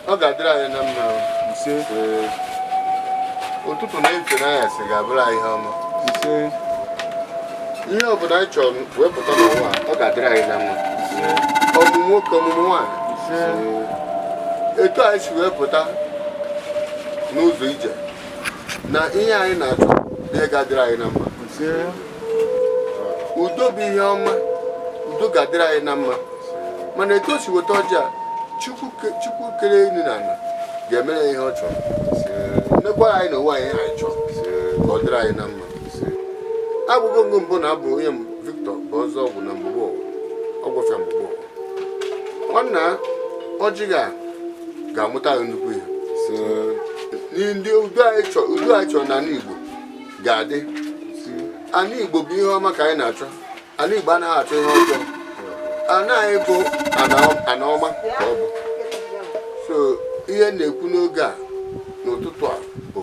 Ọ ga-adịrị anyị na mma. Ise. Ụtụtụ na-efe n'anyasị ga-abụrụ anyị ihe ọma. Ise. Ihe ọbụla anyị chọrọ wepụta n'ụwa ọ ga-adịrị anyị na mma. Ọmụmụ nwoke ọmụmụ nwaanyị. Ise. Etu anyị si wepụta n'ụzọ ije na ihe anyị na-achọ ihe ga-adịrị anyị na mma. Ise. Udo bụ ihe ọma. Udo ga-adịrị anyị na mma. Mana etu o si weta ọjị a Chukwu kere elu na ala ga-emere ihe ọ chọrọ. Nnekwara anyị na ụwa anyị chọrọ ka ọ dịrị anyị na mma. Abụgo ngo mbụ na abụ onye Victor bụ ọzọ ọgwụ na mgbugbo ọgwụfịa mgbugbo. Nwanna ọjị ga-amụta anyị nnukwu ihe. Ndị udo anyị chọrọ na ala Igbo ga-adị. Ala Igbo bụ ihe ọma ka anyị na-achọ. Ala Igbo anaghị achọ ihe ọjọọ. Anaghị bụ ana ọma ka ọ bụ. So ihe na-ekwu n'oge a n'ụtụtụ a bụ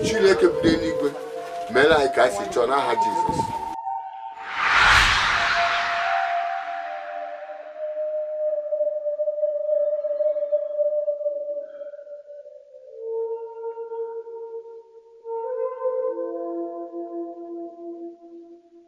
Chineke bido n'igwe mere anyị ka anyị si chọọ n'aha Jizọs.